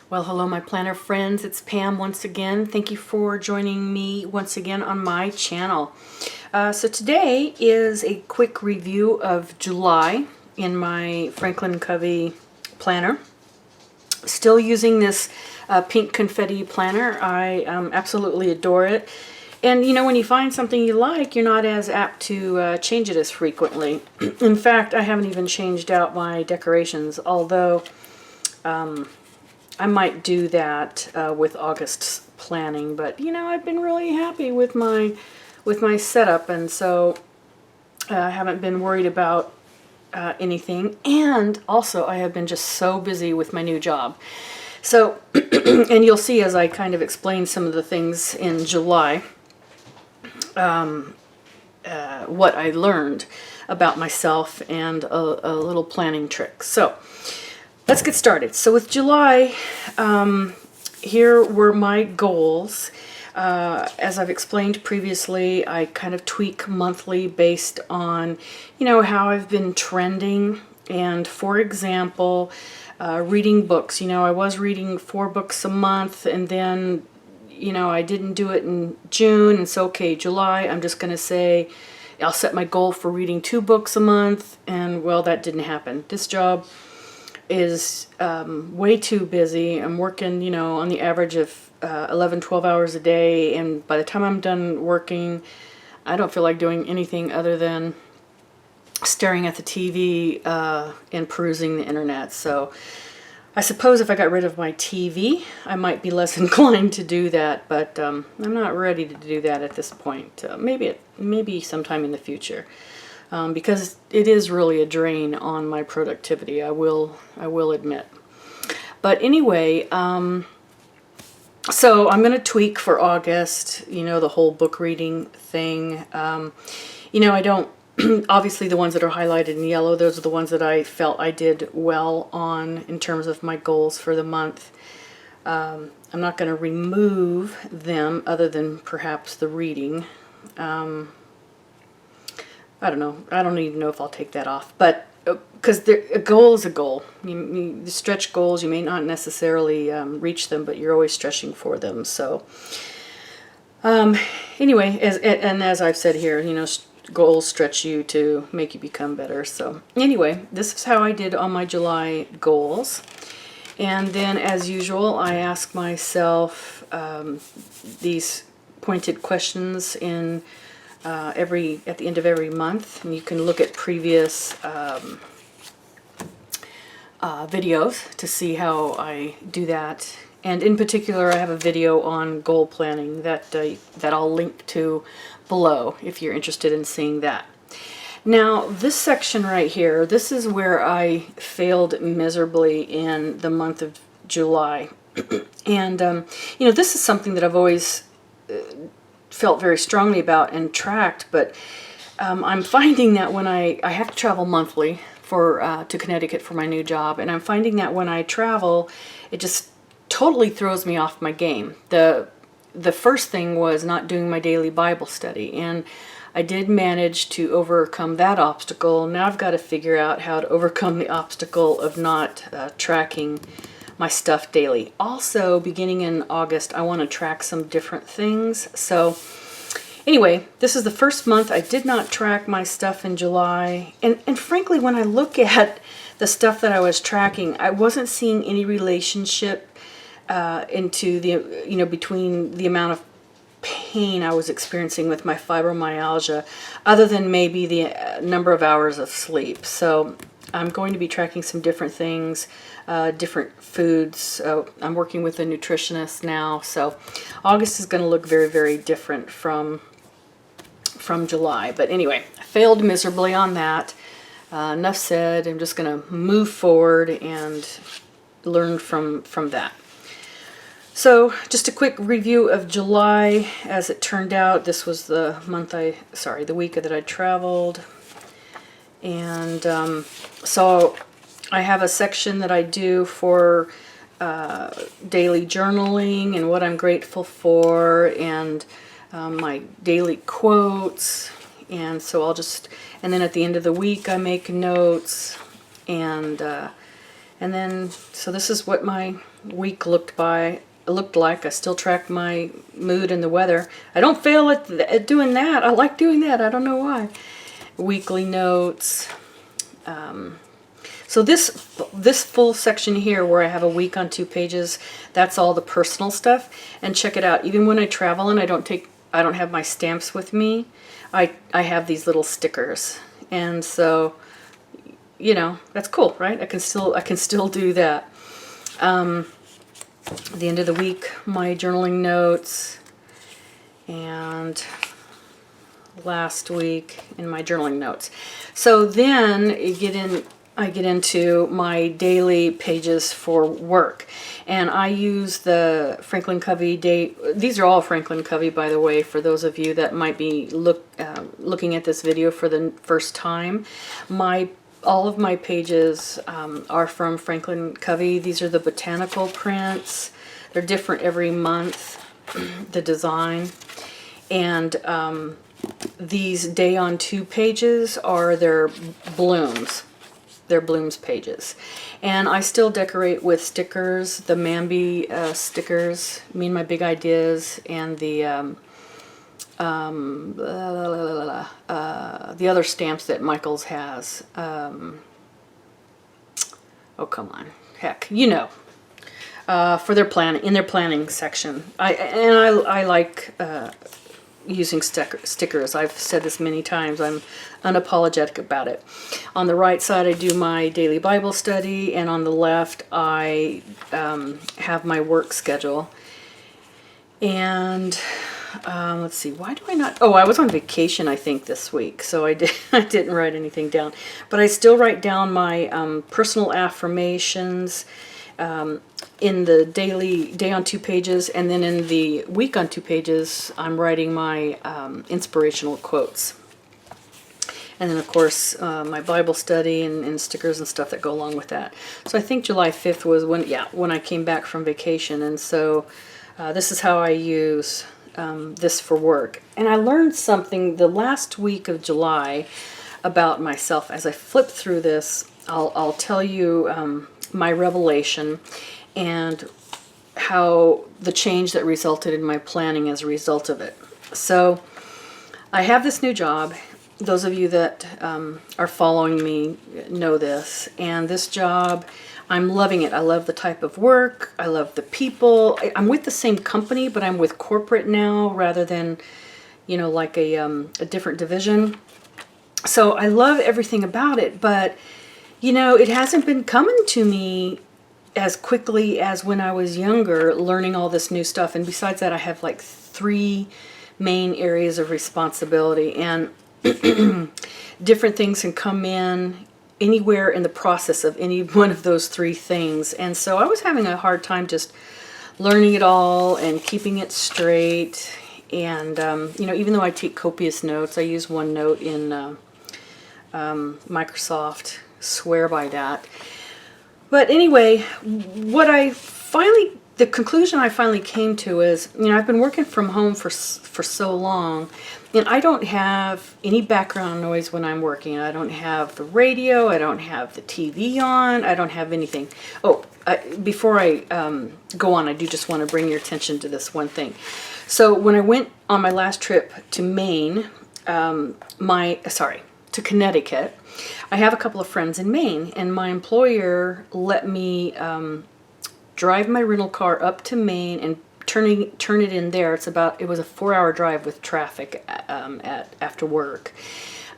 Well, hello, my planner friends. It's Pam once again. Thank you for joining me once again on my channel. So today is a quick review of July in my Franklin Covey planner. Still using this pink confetti planner. I absolutely adore it. And you know, when you find something you like, you're not as apt to change it as frequently. In fact, I haven't even changed out my decorations, although I might do that with August's planning, but you know, I've been really happy with my setup, and so I haven't been worried about anything. And also, I have been just so busy with my new job. So, and you'll see as I kind of explain some of the things in July, what I learned about myself and a little planning trick. So, let's get started. So with July, here were my goals. As I've explained previously, I kind of tweak monthly based on, you know, how I've been trending. And for example, reading books. You know, I was reading 4 books a month, and then, you know, I didn't do it in June. And so, okay, July, I'm just going to say, I'll set my goal for reading 2 books a month. And well, that didn't happen. This job is way too busy. I'm working, you know, on the average of 11, 12 hours a day, and by the time I'm done working, I don't feel like doing anything other than staring at the TV and perusing the internet. So I suppose if I got rid of my TV, I might be less inclined to do that, but I'm not ready to do that at this point. Maybe sometime in the future. Because it is really a drain on my productivity, I will admit. But anyway, so I'm going to tweak for August, you know, the whole book reading thing. You know, I don't, obviously the ones that are highlighted in yellow, those are the ones that I felt I did well on in terms of my goals for the month. I'm not going to remove them other than perhaps the reading. I don't know. I don't even know if I'll take that off. But because a goal is a goal. You stretch goals. You may not necessarily reach them, but you're always stretching for them. So anyway, as I've said here, you know, goals stretch you to make you become better. So anyway, this is how I did on my July goals. And then, as usual, I ask myself these pointed questions in at the end of every month, and you can look at previous videos to see how I do that. And in particular, I have a video on goal planning that I'll link to below if you're interested in seeing that. Now, this section right here, this is where I failed miserably in the month of July. And you know, this is something that I've always felt very strongly about and tracked, but I'm finding that when I have to travel monthly to Connecticut for my new job, and I'm finding that when I travel, it just totally throws me off my game. The first thing was not doing my daily Bible study, and I did manage to overcome that obstacle. Now I've got to figure out how to overcome the obstacle of not tracking my stuff daily. Also, beginning in August, I want to track some different things. So anyway, this is the first month I did not track my stuff in July. And frankly, when I look at the stuff that I was tracking, I wasn't seeing any relationship into the, you know, between the amount of pain I was experiencing with my fibromyalgia, other than maybe the number of hours of sleep. So I'm going to be tracking some different things, different foods. I'm working with a nutritionist now, so August is going to look very, very different from July. But anyway, I failed miserably on that. Enough said. I'm just going to move forward and learn from that. So just a quick review of July. As it turned out, this was the week that I traveled. And so I have a section that I do for daily journaling and what I'm grateful for, and my daily quotes. And so and then at the end of the week I make notes, and And then, so this is what my week looked like. I still track my mood and the weather. I don't fail at doing that. I like doing that. I don't know why. Weekly notes. So this full section here where I have a week on 2 pages, that's all the personal stuff. And check it out. Even when I travel and I don't have my stamps with me, I have these little stickers. And so, you know, that's cool, right? I can still do that. At the end of the week, my journaling notes, and last week in my journaling notes. So then I get into my daily pages for work, and I use the Franklin Covey these are all Franklin Covey, by the way, for those of you that might be looking at this video for the first time. All of my pages are from Franklin Covey. These are the botanical prints. They're different every month, the design. And these day on 2 pages are their blooms. Their blooms pages. And I still decorate with stickers, the Mambi stickers, Me and My Big Ideas, and the other stamps that Michaels has. Oh, come on. Heck, you know. For their in their planning section. I like using stickers. I've said this many times. I'm unapologetic about it. On the right side, I do my daily Bible study, and on the left, I have my work schedule. And let's see, why do I not? Oh, I was on vacation, I think, this week, so I didn't write anything down. But I still write down my personal affirmations in the day on 2 pages, and then in the week on 2 pages, I'm writing my inspirational quotes. And then, of course, my Bible study and stickers and stuff that go along with that. So I think July 5th was when I came back from vacation, and so this is how I use this for work. And I learned something the last week of July about myself. As I flip through this, I'll tell you my revelation and how the change that resulted in my planning as a result of it. So I have this new job. Those of you that are following me know this. And this job, I'm loving it. I love the type of work. I love the people. I'm with the same company, but I'm with corporate now rather than, you know, like a different division. So I love everything about it, but, you know, it hasn't been coming to me as quickly as when I was younger, learning all this new stuff. And besides that, I have like 3 main areas of responsibility, and different things can come in anywhere in the process of any one of those 3 things. And so I was having a hard time just learning it all and keeping it straight. And, you know, even though I take copious notes, I use OneNote in Microsoft, swear by that. But anyway, the conclusion I finally came to is, you know, I've been working from home for so long, and I don't have any background noise when I'm working. I don't have the radio, I don't have the TV on, I don't have anything. Oh, before I go on, I do just want to bring your attention to this one thing. So when I went on my last trip to Maine, to Connecticut, I have a couple of friends in Maine, and my employer let me drive my rental car up to Maine and turn it in there. It was a 4-hour drive with traffic after work.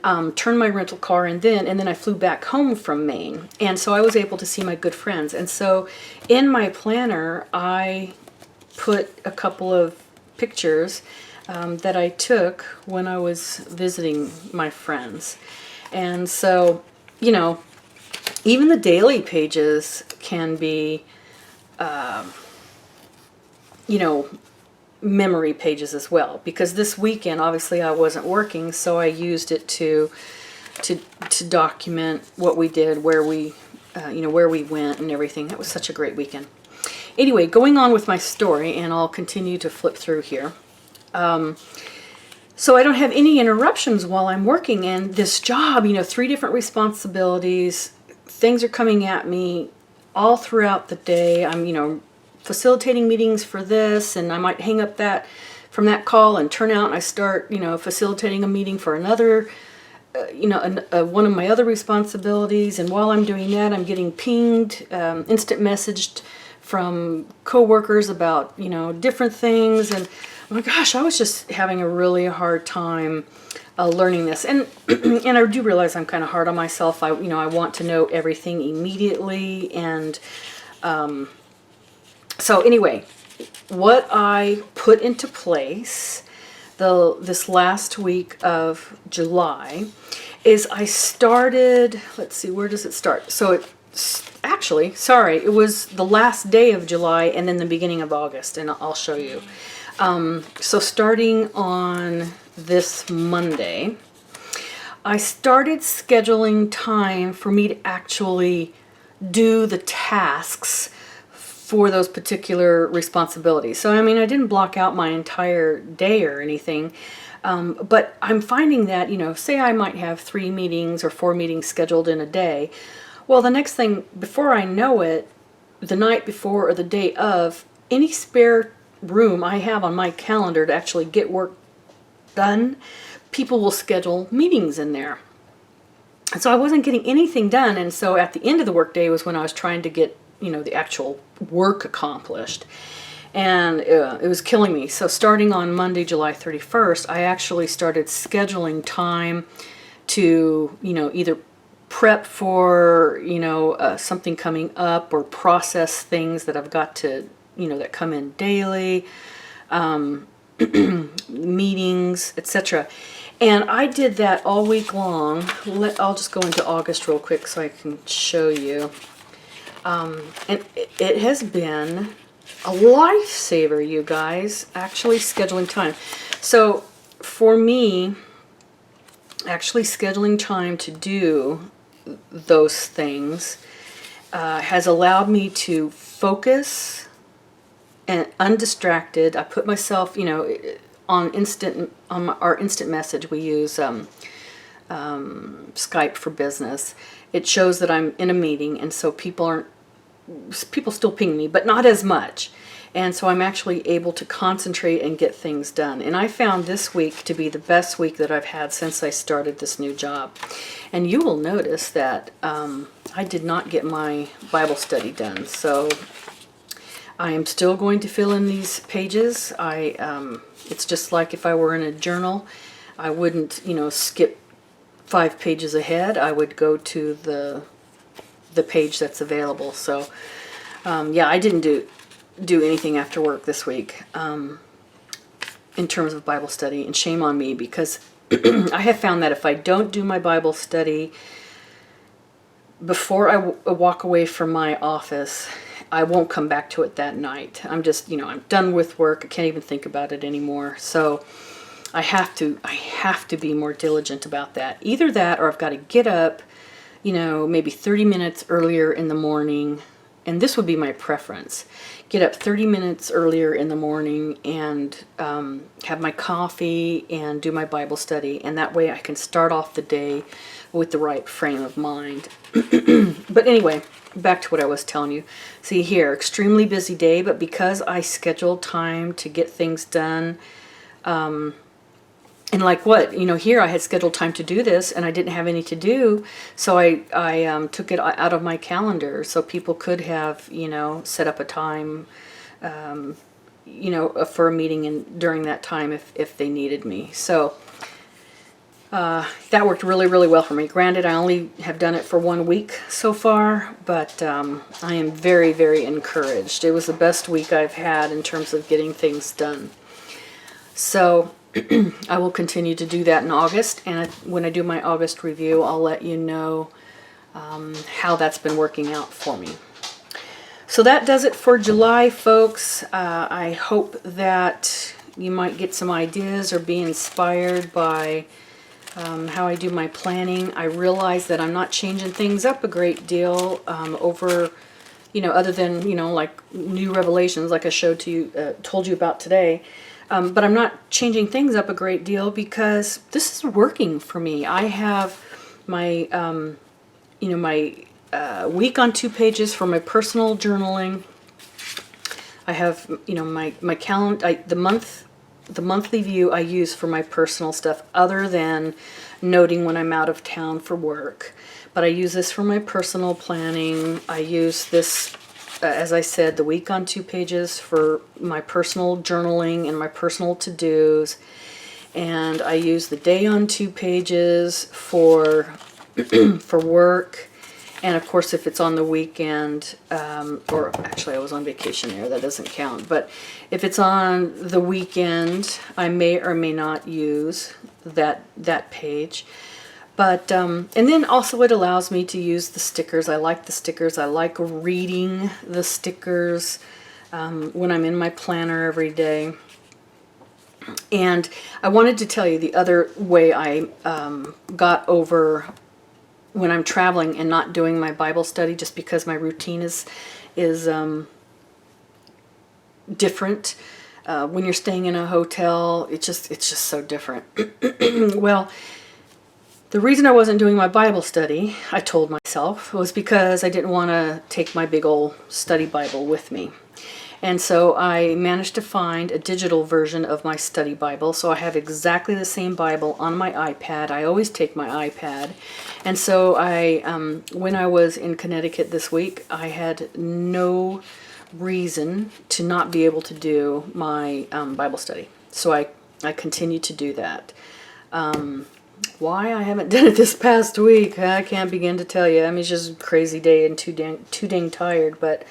Turned my rental car in and then I flew back home from Maine. And so I was able to see my good friends. And so in my planner, I put a couple of pictures that I took when I was visiting my friends. And so, you know, even the daily pages can be, you know, memory pages as well. Because this weekend, obviously, I wasn't working, so I used it to document what we did, where we went and everything. It was such a great weekend. Anyway, going on with my story, and I'll continue to flip through here. So I don't have any interruptions while I'm working, and this job, you know, 3 different responsibilities, things are coming at me all throughout the day. I'm, facilitating meetings for this, and I might hang up from that call and turn out and I start, facilitating a meeting for another, one of my other responsibilities. And while I'm doing that, I'm getting pinged, instant messaged from coworkers about, different things. And oh my gosh, I was just having a really hard time learning this. And and I do realize I'm kind of hard on myself. I want to know everything immediately. And so anyway, what I put into place this last week of July is I started, let's see, where does it start? So it was the last day of July and then the beginning of August, and I'll show you. So starting on this Monday, I started scheduling time for me to actually do the tasks for those particular responsibilities. So, I mean, I didn't block out my entire day or anything, but I'm finding that, say I might have 3 meetings or 4 meetings scheduled in a day. Well, the next thing, before I know it, the night before or the day of, any spare room I have on my calendar to actually get work done, people will schedule meetings in there. And so I wasn't getting anything done, and so at the end of the workday was when I was trying to get the actual work accomplished. And it was killing me. So starting on Monday, July 31st, I actually started scheduling time to, either prep for, something coming up or process things that I've got to, that come in daily, meetings, etc. And I did that all week long. I'll just go into August real quick so I can show you. And it has been a lifesaver, you guys, actually scheduling time. So for me, actually scheduling time to do those things has allowed me to focus and undistracted. I put myself, on our instant message. We use Skype for Business. It shows that I'm in a meeting, and so people still ping me, but not as much. And so I'm actually able to concentrate and get things done. And I found this week to be the best week that I've had since I started this new job. And you will notice that I did not get my Bible study done. So I am still going to fill in these pages. It's just like if I were in a journal, I wouldn't, skip 5 pages ahead. I would go to the page that's available. So yeah, I didn't do anything after work this week in terms of Bible study, and shame on me, because I have found that if I don't do my Bible study before I walk away from my office, I won't come back to it that night. I'm just, I'm done with work. I can't even think about it anymore. So I have to be more diligent about that. Either that, or I've got to get up, maybe 30 minutes earlier in the morning, and this would be my preference. Get up 30 minutes earlier in the morning and have my coffee and do my Bible study, and that way I can start off the day with the right frame of mind. But anyway, back to what I was telling you. See here, extremely busy day, but because I scheduled time to get things done, and like what, here I had scheduled time to do this and I didn't have any to do, so I took it out of my calendar so people could have, set up a time, for a meeting during that time if they needed me. So that worked really, really well for me. Granted, I only have done it for 1 week so far, but I am very, very encouraged. It was the best week I've had in terms of getting things done. So I will continue to do that in August, and when I do my August review, I'll let you know how that's been working out for me. So that does it for July, folks. I hope that you might get some ideas or be inspired by how I do my planning. I realize that I'm not changing things up a great deal over, other than, like new revelations like I told you about today. But I'm not changing things up a great deal because this is working for me. I have my, my a week on 2 pages for my personal journaling. I have, you know, my calendar, the monthly view I use for my personal stuff, other than noting when I'm out of town for work. But I use this for my personal planning. I use this, as I said, the week on 2 pages for my personal journaling and my personal to-dos. And I use the day on 2 pages for for work. And of course, if it's on the weekend, or actually I was on vacation there, that doesn't count. But if it's on the weekend, I may or may not use that page. But, and then also it allows me to use the stickers. I like the stickers. I like reading the stickers when I'm in my planner every day. And I wanted to tell you the other way I got over when I'm traveling and not doing my Bible study, just because my routine is different. When you're staying in a hotel, it's just so different. Well, the reason I wasn't doing my Bible study, I told myself, was because I didn't want to take my big old study Bible with me. And so I managed to find a digital version of my study Bible. So I have exactly the same Bible on my iPad. I always take my iPad. And so when I was in Connecticut this week, I had no reason to not be able to do my Bible study. So I continue to do that. Why I haven't done it this past week, I can't begin to tell you. I mean, it's just a crazy day and too dang tired. But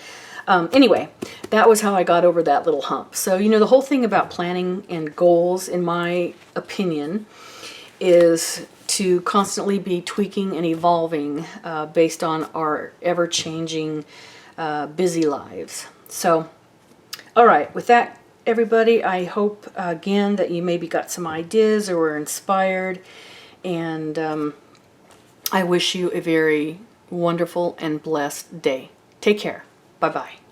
anyway, that was how I got over that little hump. So, you know, the whole thing about planning and goals, in my opinion, is to constantly be tweaking and evolving based on our ever-changing busy lives. So, all right, with that, everybody, I hope again that you maybe got some ideas or were inspired, and I wish you a very wonderful and blessed day. Take care. Bye-bye.